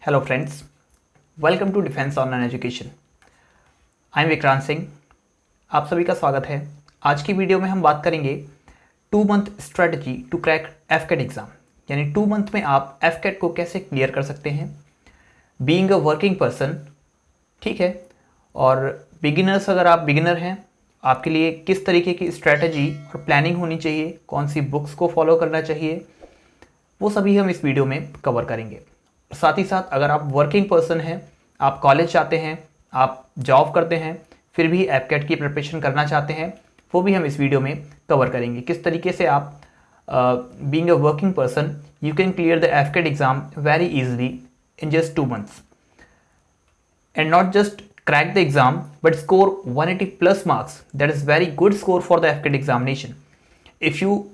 Hello friends, welcome to defence online education. I am Vikrant Singh. आप सभी का स्वागत है। आज की वीडियो में हम बात करेंगे 2 month strategy to crack AFCAT exam, यानी 2 मंथ में आप एफकेट को कैसे क्लियर कर सकते हैं बीइंग अ वर्किंग पर्सन। ठीक है, और बिगिनर्स, अगर आप बिगिनर हैं, आपके लिए किस तरीके की स्ट्रेटजी और प्लानिंग होनी चाहिए, कौन सी बुक्स को फॉलो करना चाहिए, वो सभी हम इस वीडियो में कवर करेंगे। साथ ही साथ अगर आप वर्किंग पर्सन हैं, आप कॉलेज जाते हैं, आप जॉब करते हैं, फिर भी एफकेट की प्रिपरेशन करना चाहते हैं, वो भी हम इस वीडियो में कवर करेंगे। किस तरीके से आप being a working person you can clear the AFCAT exam very easily in just 2 months and not just crack the exam but score 180 plus marks. That is very good score for the FCAT examination. If you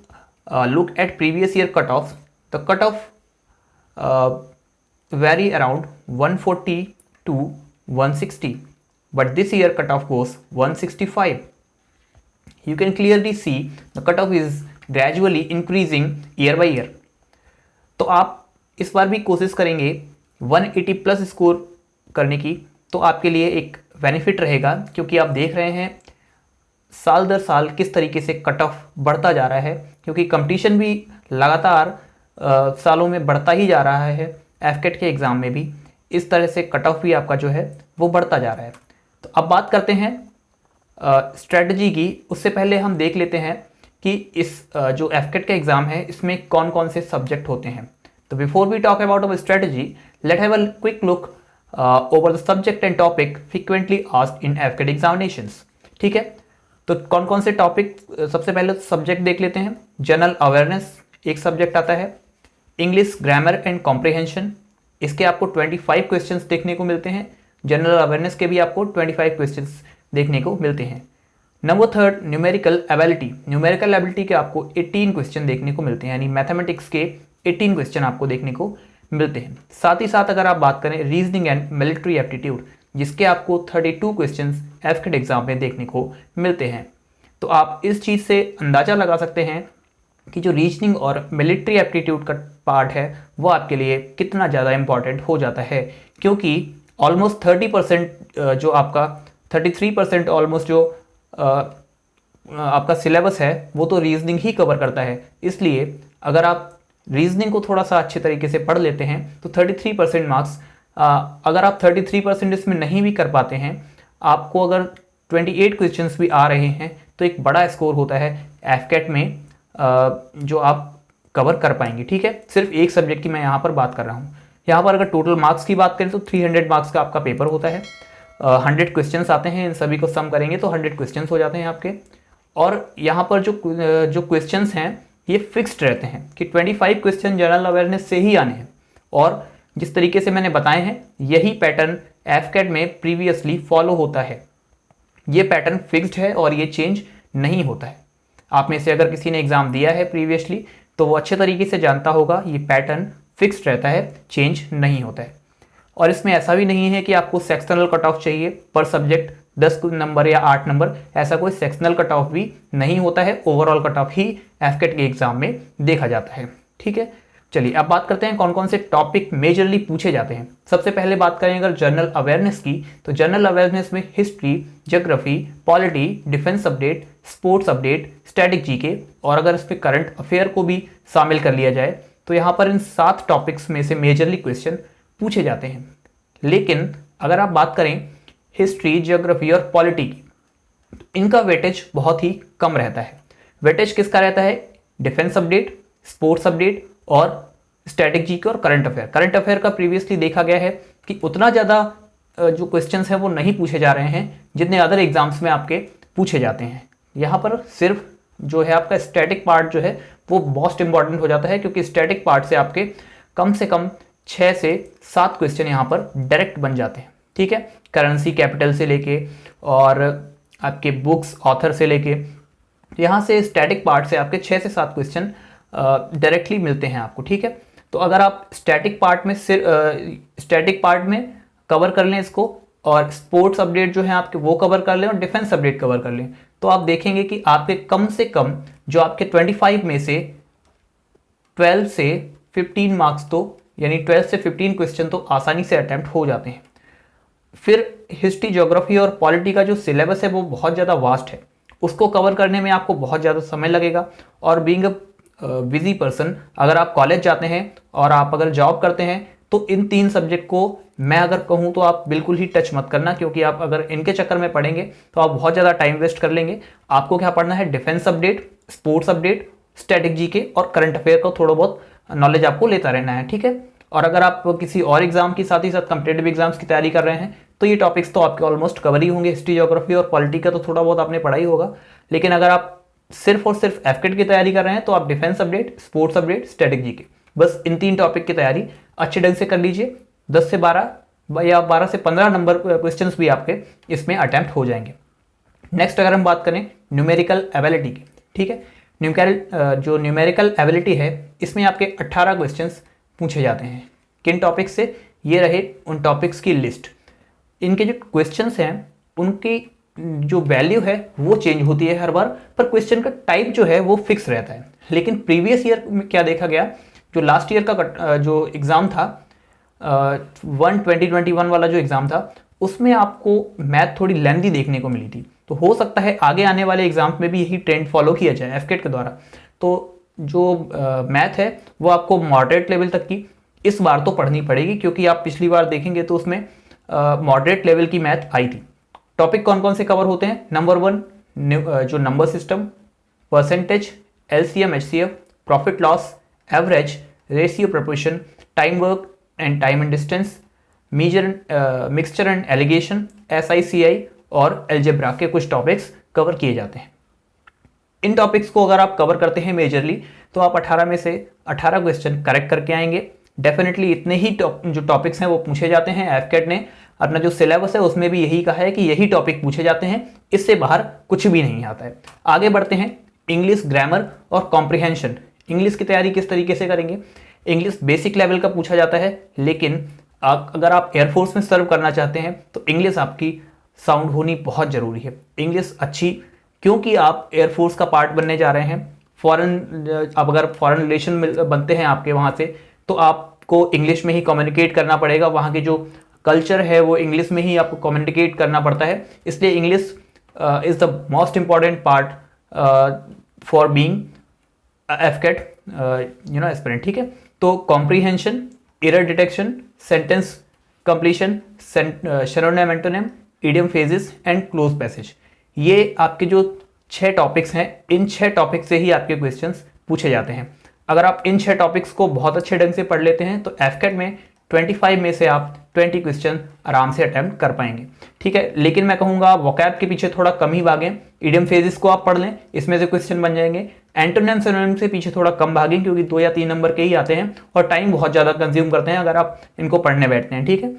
look at previous year cutoffs, the cutoff vary around 140 to 160, but this year cutoff goes 165. You can clearly see the cutoff is gradually increasing year by year. तो आप इस बार भी कोशिश करेंगे 180 plus score करने की, तो आपके लिए एक बेनिफिट रहेगा, क्योंकि आप देख रहे हैं साल दर साल किस तरीके से कट ऑफ बढ़ता जा रहा है, क्योंकि कंपटीशन भी लगातार सालों में बढ़ता ही जा रहा है। एफकेट के एग्ज़ाम में भी इस तरह से कट ऑफ भी आपका जो है वो बढ़ता जा रहा है। तो अब बात करते हैं स्ट्रेटजी की। उससे पहले हम देख लेते हैं कि इस जो एफकेट का एग्ज़ाम है इसमें कौन कौन से सब्जेक्ट होते हैं। तो before we talk about our strategy, let have a quick look over the subject and topic frequently asked in FCAT examinations। ठीक है, तो कौन कौन से टॉपिक, सबसे पहले सब्जेक्ट देख लेते हैं। जनरल अवेयरनेस एक सब्जेक्ट आता है, इंग्लिश ग्रामर एंड कॉम्प्रिहेंशन, इसके आपको 25 क्वेश्चंस देखने को मिलते हैं। जनरल अवेयरनेस के भी आपको 25 क्वेश्चंस देखने को मिलते हैं। Number 3 numerical ability. Numerical ability के आपको 18 क्वेश्चन देखने को मिलते हैं, यानी मैथमेटिक्स के 18 क्वेश्चन आपको देखने को मिलते हैं। साथ ही साथ अगर आप बात करें रीजनिंग एंड मिलिट्री एप्टीट्यूड, जिसके आपको 32 क्वेश्चंस एफकेट एग्जाम में देखने को मिलते हैं। तो आप इस चीज़ से अंदाज़ा लगा सकते हैं कि जो रीजनिंग और मिलिट्री एप्टीट्यूड का पार्ट है वो आपके लिए कितना ज़्यादा इंपॉर्टेंट हो जाता है, क्योंकि ऑलमोस्ट 30% जो आपका 33% ऑलमोस्ट जो आपका सिलेबस है वो तो रीजनिंग ही कवर करता है। इसलिए अगर आप रीजनिंग को थोड़ा सा अच्छे तरीके से पढ़ लेते हैं तो 33% मार्क्स, अगर आप 33% इसमें नहीं भी कर पाते हैं, आपको अगर 28 क्वेश्चंस भी आ रहे हैं तो एक बड़ा स्कोर होता है एफकेट में, जो आप कवर कर पाएंगे। ठीक है, सिर्फ एक सब्जेक्ट की मैं यहाँ पर बात कर रहा हूँ। यहाँ पर अगर टोटल मार्क्स की बात करें तो 300 मार्क्स का आपका पेपर होता है। 100 क्वेश्चंस आते हैं, इन सभी को सम करेंगे तो 100 क्वेश्चंस हो जाते हैं आपके। और यहाँ पर जो क्वेश्चंस हैं ये फिक्स्ड रहते हैं कि 25 क्वेश्चन जनरल अवेयरनेस से ही आने हैं, और जिस तरीके से मैंने बताए हैं यही पैटर्न एफकेट में प्रीवियसली फॉलो होता है। ये पैटर्न फिक्स्ड है और ये चेंज नहीं होता है। आप में से अगर किसी ने एग्जाम दिया है प्रीवियसली तो वो अच्छे तरीके से जानता होगा ये पैटर्न फिक्स्ड रहता है, चेंज नहीं होता है। और इसमें ऐसा भी नहीं है कि आपको सेक्शनल कट ऑफ चाहिए पर सब्जेक्ट 10 नंबर या 8 नंबर, ऐसा कोई सेक्शनल कट ऑफ भी नहीं होता है। ओवरऑल कट ऑफ ही एफकेट के एग्जाम में देखा जाता है। ठीक है, चलिए अब बात करते हैं कौन कौन से टॉपिक मेजरली पूछे जाते हैं। सबसे पहले बात करें अगर जनरल अवेयरनेस की, तो जनरल अवेयरनेस में history, geography, polity, defence update, sports update, static GK, और अगर इसमें करंट अफेयर को भी शामिल कर लिया जाए तो यहाँ पर इन 7 टॉपिक्स में से मेजरली क्वेश्चन पूछे जाते हैं। लेकिन अगर आप बात करें हिस्ट्री, ज्योग्राफी और पॉलिटी की, इनका वेटेज बहुत ही कम रहता है। वेटेज किसका रहता है? डिफेंस अपडेट, स्पोर्ट्स अपडेट और स्टैटिक जीके और करंट अफेयर। करंट अफेयर का प्रीवियसली देखा गया है कि उतना ज़्यादा जो क्वेश्चंस हैं वो नहीं पूछे जा रहे हैं जितने अदर एग्जाम्स में आपके पूछे जाते हैं। यहाँ पर सिर्फ जो है आपका स्टैटिक पार्ट जो है वो मोस्ट इंपॉर्टेंट हो जाता है, क्योंकि स्टैटिक पार्ट से आपके कम से कम 6 से 7 क्वेश्चन यहाँ पर डायरेक्ट बन जाते हैं। ठीक है, करेंसी कैपिटल से लेके और आपके बुक्स ऑथर से लेके, यहाँ से स्टैटिक पार्ट से आपके 6 से 7 क्वेश्चन डायरेक्टली मिलते हैं आपको। ठीक है, तो अगर आप स्टैटिक पार्ट में कवर कर लें इसको, और स्पोर्ट्स अपडेट जो है आपके वो कवर कर लें और डिफेंस अपडेट कवर कर लें, तो आप देखेंगे कि आपके कम से कम जो आपके 25 में से 12 से 15 मार्क्स तो यानी 12 से 15 क्वेश्चन तो आसानी से अटैम्प्ट हो जाते हैं। फिर हिस्ट्री, ज्योग्राफी और पॉलिटी का जो सिलेबस है वो बहुत ज़्यादा वास्ट है, उसको कवर करने में आपको बहुत ज़्यादा समय लगेगा। और बीइंग अ बिजी पर्सन, अगर आप कॉलेज जाते हैं और आप अगर जॉब करते हैं तो इन 3 सब्जेक्ट को मैं अगर कहूँ तो आप बिल्कुल ही टच मत करना, क्योंकि आप अगर इनके चक्कर में पढ़ेंगे तो आप बहुत ज़्यादा टाइम वेस्ट कर लेंगे। आपको क्या पढ़ना है, defence update, sports update, static GK और करंट अफेयर का थोड़ा बहुत नॉलेज आपको लेता रहना है, ठीक है। और अगर आप किसी और एग्जाम के साथ ही साथ कंपिटेटिव एग्जाम्स की तैयारी कर रहे हैं तो ये टॉपिक्स तो आपके ऑलमोस्ट कवर ही होंगे। हिस्ट्री, ज्योग्राफी और पॉलिटी का तो थोड़ा बहुत आपने पढ़ा ही होगा। लेकिन अगर आप सिर्फ और सिर्फ एफकेट की तैयारी कर रहे हैं तो आप defence update, sports update, static GK, बस इन 3 टॉपिक की तैयारी अच्छे ढंग से कर लीजिए। 10 से 12 या 12 से 15 नंबर क्वेश्चंस भी आपके इसमें अटैम्प्ट हो जाएंगे। नेक्स्ट अगर हम बात करें न्यूमेरिकल एबिलिटी की, ठीक है, जो न्यूमेरिकल एबिलिटी है इसमें आपके 18 क्वेश्चंस पूछे जाते हैं। किन टॉपिक्स से? ये रहे उन टॉपिक्स की लिस्ट। इनके जो क्वेश्चंस हैं उनकी जो वैल्यू है वो चेंज होती है हर बार, पर क्वेश्चन का टाइप जो है वो फिक्स रहता है। लेकिन प्रीवियस ईयर में क्या देखा गया, जो लास्ट ईयर का जो एग्ज़ाम था 2021 वाला जो एग्ज़ाम था, उसमें आपको मैथ थोड़ी लेंथी देखने को मिली थी। तो हो सकता है आगे आने वाले एग्जाम में भी यही ट्रेंड फॉलो किया जाए एफकेट के द्वारा। तो जो मैथ है वो आपको मॉडरेट लेवल तक की इस बार तो पढ़नी पड़ेगी, क्योंकि आप पिछली बार देखेंगे तो उसमें मॉडरेट लेवल की मैथ आई थी। टॉपिक कौन कौन से कवर होते हैं? नंबर 1 जो number system, percentage, LCM, HCF, profit loss, average, ratio proportion, time work and time and distance, mixture and allegation, SICI और एल्जेब्रा के कुछ टॉपिक्स कवर किए जाते हैं। इन टॉपिक्स को अगर आप कवर करते हैं मेजरली तो आप 18 में से 18 क्वेश्चन करेक्ट करके आएंगे। डेफिनेटली इतने ही जो टॉपिक्स हैं वो पूछे जाते हैं। एफकेट ने अपना जो सिलेबस है उसमें भी यही कहा है कि यही टॉपिक पूछे जाते हैं, इससे बाहर कुछ भी नहीं आता है। आगे बढ़ते हैं, इंग्लिश ग्रामर और कॉम्प्रिहेंशन। इंग्लिश की तैयारी किस तरीके से करेंगे? इंग्लिश बेसिक लेवल का पूछा जाता है, लेकिन अगर आप एयरफोर्स में सर्व करना चाहते हैं तो इंग्लिश आपकी साउंड होनी बहुत ज़रूरी है। इंग्लिश अच्छी, क्योंकि आप एयरफोर्स का पार्ट बनने जा रहे हैं। अब अगर फॉरेन रिलेशन बनते हैं आपके वहाँ से तो आपको इंग्लिश में ही कम्युनिकेट करना पड़ेगा। वहाँ की जो कल्चर है वो इंग्लिश में ही आपको कम्युनिकेट करना पड़ता है, इसलिए English is the most important part for being AFCAT aspirant, ठीक है। तो comprehension, error detection, sentence completion, synonym antonym, idiom phrases and cloze passage, ये आपके जो 6 टॉपिक्स हैं, इन 6 टॉपिक से ही आपके क्वेश्चंस पूछे जाते हैं। अगर आप इन 6 टॉपिक्स को बहुत अच्छे ढंग से पढ़ लेते हैं तो एफकेट में 25 में से आप 20 क्वेश्चन आराम से अटेम्प्ट कर पाएंगे, ठीक है। लेकिन मैं कहूँगा वोकैब के पीछे थोड़ा कम ही भागें। इडियम फेजेस को आप पढ़ लें, इसमें से क्वेश्चन बन जाएंगे। एंटोनिम सिनोनिम से पीछे थोड़ा कम भागें, क्योंकि 2 या 3 नंबर के ही आते हैं और टाइम बहुत ज़्यादा कंज्यूम करते हैं अगर आप इनको पढ़ने बैठते हैं, ठीक है।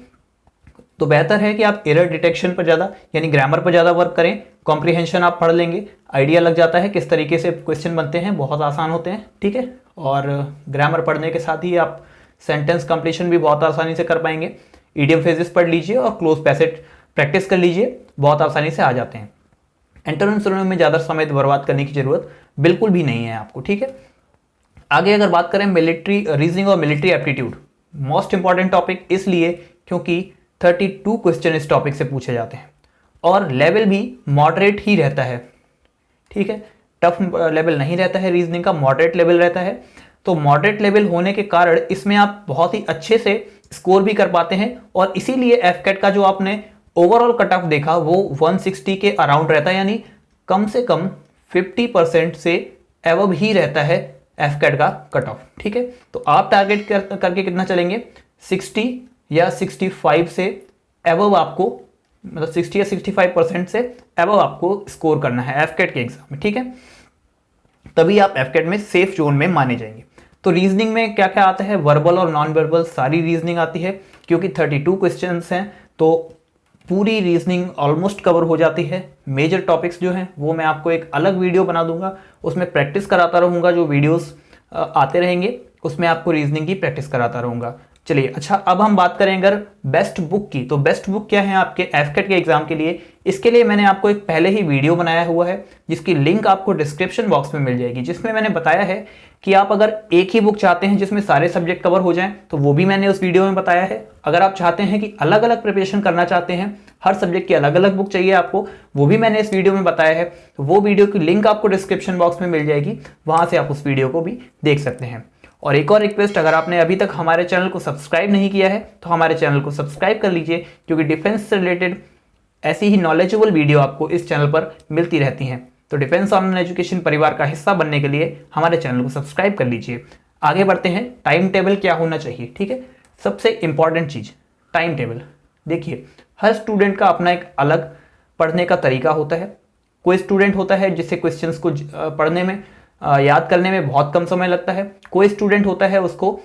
तो बेहतर है कि आप एरर डिटेक्शन पर ज़्यादा यानी ग्रामर पर ज़्यादा वर्क करें। कॉम्प्रिहेंशन आप पढ़ लेंगे, आइडिया लग जाता है किस तरीके से क्वेश्चन बनते हैं, बहुत आसान होते हैं, ठीक है। और ग्रामर पढ़ने के साथ ही आप सेंटेंस कंप्लीशन भी बहुत आसानी से कर पाएंगे। इडियम फेजेस पढ़ लीजिए और क्लोज पैसेज प्रैक्टिस कर लीजिए, बहुत आसानी से आ जाते हैं। एंटोनिम सिनोनिम में ज़्यादा समय बर्बाद करने की जरूरत बिल्कुल भी नहीं है आपको, ठीक है। आगे अगर बात करें मिलिट्री रीजनिंग और military aptitude, most important topic इसलिए क्योंकि 32 क्वेश्चन इस टॉपिक से पूछे जाते हैं और लेवल भी मॉडरेट ही रहता है, ठीक है। टफ लेवल नहीं रहता है रीजनिंग का, मॉडरेट लेवल रहता है। तो मॉडरेट लेवल होने के कारण इसमें आप बहुत ही अच्छे से स्कोर भी कर पाते हैं और इसीलिए एफकेट का जो आपने ओवरऑल कट ऑफ देखा वो 160 के अराउंड रहता है, यानी कम से कम 50% से एवब ही रहता है एफकेट का कट ऑफ, ठीक है। तो आप टारगेट करके कितना चलेंगे? 60 या 65 से एवब आपको, मतलब 60 या 65% से एवब आपको स्कोर करना है एफकेट के एग्जाम में, ठीक है। तभी आप एफकेट में सेफ जोन में माने जाएंगे। तो रीजनिंग में क्या क्या आता है? वर्बल और नॉन वर्बल सारी रीजनिंग आती है, क्योंकि 32 क्वेश्चंस हैं तो पूरी रीजनिंग ऑलमोस्ट कवर हो जाती है। मेजर टॉपिक्स जो हैं वो मैं आपको एक अलग वीडियो बना दूंगा, उसमें प्रैक्टिस कराता रहूँगा। जो वीडियोस आते रहेंगे उसमें आपको रीजनिंग की प्रैक्टिस कराता रहूँगा। चलिए, अच्छा अब हम बात करें अगर बेस्ट बुक की, तो बेस्ट बुक क्या है आपके एफकेट के एग्जाम के लिए। इसके लिए मैंने आपको एक पहले ही वीडियो बनाया हुआ है जिसकी लिंक आपको डिस्क्रिप्शन बॉक्स में मिल जाएगी, जिसमें मैंने बताया है कि आप अगर एक ही बुक चाहते हैं जिसमें सारे सब्जेक्ट कवर हो जाएं तो वो भी मैंने उस वीडियो में बताया है। अगर आप चाहते हैं कि अलग अलग प्रिपरेशन करना चाहते हैं, हर सब्जेक्ट की अलग अलग बुक चाहिए आपको, वो भी मैंने इस वीडियो में बताया है। तो वो वीडियो की लिंक आपको डिस्क्रिप्शन बॉक्स में मिल जाएगी, वहां से आप उस वीडियो को भी देख सकते हैं। और एक और रिक्वेस्ट, अगर आपने अभी तक हमारे चैनल को सब्सक्राइब नहीं किया है तो हमारे चैनल को सब्सक्राइब कर लीजिए, क्योंकि डिफेंस से रिलेटेड ऐसी ही नॉलेजेबल वीडियो आपको इस चैनल पर मिलती रहती हैं। तो डिफेंस ऑनलाइन एजुकेशन परिवार का हिस्सा बनने के लिए हमारे चैनल को सब्सक्राइब कर लीजिए। आगे बढ़ते हैं, टाइम टेबल क्या होना चाहिए। ठीक है, सबसे इंपॉर्टेंट चीज टाइम टेबल। देखिए, हर स्टूडेंट का अपना एक अलग पढ़ने का तरीका होता है। कोई स्टूडेंट होता है जिससे क्वेश्चंस को पढ़ने में याद करने में बहुत कम समय लगता है। कोई स्टूडेंट होता है उसको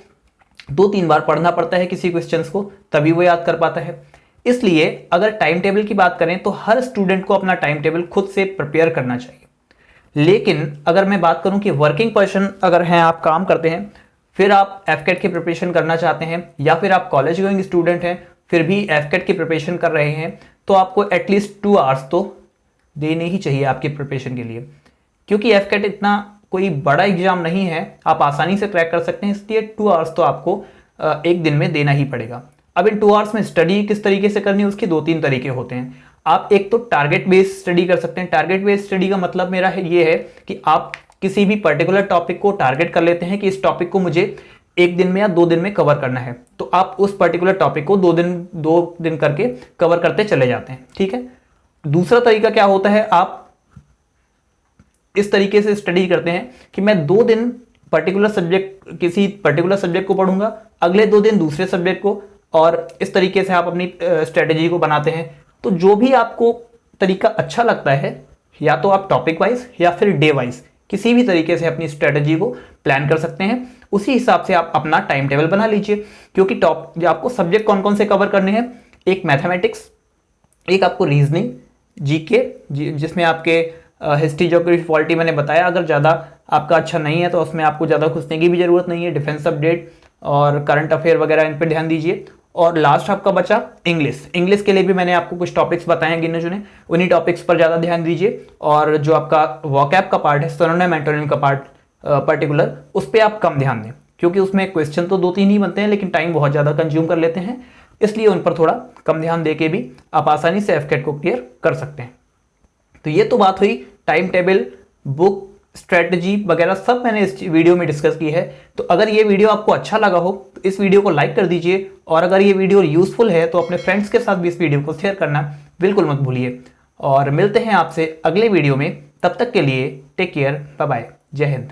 2-3 बार पढ़ना पड़ता है किसी क्वेश्चंस को, तभी वो याद कर पाता है। इसलिए अगर टाइम टेबल की बात करें तो हर स्टूडेंट को अपना टाइम टेबल खुद से प्रिपेयर करना चाहिए। लेकिन अगर मैं बात करूं कि वर्किंग पर्सन अगर हैं, आप काम करते हैं, फिर आप एफकेट की प्रिपरेशन करना चाहते हैं, या फिर आप कॉलेज गोइंग स्टूडेंट हैं फिर भी एफकेट की प्रिपरेशन कर रहे हैं, तो आपको एटलीस्ट 2 आवर्स तो देने ही चाहिए आपकी प्रिपरेशन के लिए। क्योंकि एफकेट इतना कोई बड़ा एग्जाम नहीं है, आप आसानी से क्रैक कर सकते हैं, इसलिए 2 आवर्स तो आपको एक दिन में देना ही पड़ेगा। अब इन 2 आवर्स में स्टडी किस तरीके से करनी है, उसके 2-3 तरीके होते हैं। आप एक तो टारगेट बेस्ड स्टडी कर सकते हैं। टारगेट बेस्ड स्टडी का मतलब मेरा ये है कि आप किसी भी पर्टिकुलर टॉपिक को टारगेट कर लेते हैं कि इस टॉपिक को मुझे 1 दिन में या 2 दिन में कवर करना है, तो आप उस पर्टिकुलर टॉपिक को 2 दिन करके कवर करते चले जाते हैं। ठीक है, दूसरा तरीका क्या होता है, आप इस तरीके से स्टडी करते हैं कि मैं 2 दिन किसी पर्टिकुलर सब्जेक्ट को पढ़ूंगा, अगले 2 दिन दूसरे सब्जेक्ट को, और इस तरीके से आप अपनी स्ट्रेटेजी को बनाते हैं। तो जो भी आपको तरीका अच्छा लगता है, या तो आप टॉपिक वाइज या फिर डे वाइज किसी भी तरीके से अपनी स्ट्रेटेजी को प्लान कर सकते हैं। उसी हिसाब से आप अपना टाइम टेबल बना लीजिए, क्योंकि जो आपको सब्जेक्ट कौन कौन से कवर करने हैं, एक मैथमेटिक्स, एक आपको रीजनिंग, जीके जिसमें आपके हिस्ट्री, ज्योग्राफी, पॉलिटी मैंने बताया। अगर ज़्यादा आपका अच्छा नहीं है तो उसमें आपको ज़्यादा घुसने की भी ज़रूरत नहीं है। डिफेंस अपडेट और करंट अफेयर वगैरह, इन पर ध्यान दीजिए। और लास्ट आपका बचा इंग्लिश। इंग्लिश के लिए भी मैंने आपको कुछ टॉपिक्स बताए हैं गिने चुने, उन्हीं टॉपिक्स पर ज़्यादा ध्यान दीजिए। और जो आपका वोकैब का पार्ट है, सिनोनिम एंटोनिम का पार्ट पर्टिकुलर, उस पर आप कम ध्यान दें, क्योंकि उसमें क्वेश्चन तो 2-3 ही बनते हैं लेकिन टाइम बहुत ज़्यादा कंज्यूम कर लेते हैं, इसलिए उन पर थोड़ा कम ध्यान दे के भी आप आसानी से एफकेट को क्लियर कर सकते हैं। तो ये तो बात हुई टाइम टेबल, बुक, स्ट्रेटजी वगैरह, सब मैंने इस वीडियो में डिस्कस की है। तो अगर ये वीडियो आपको अच्छा लगा हो तो इस वीडियो को लाइक कर दीजिए, और अगर ये वीडियो यूजफुल है तो अपने फ्रेंड्स के साथ भी इस वीडियो को शेयर करना बिल्कुल मत भूलिए। और मिलते हैं आपसे अगले वीडियो में, तब तक के लिए टेक केयर, बाय बाय, जय हिंद।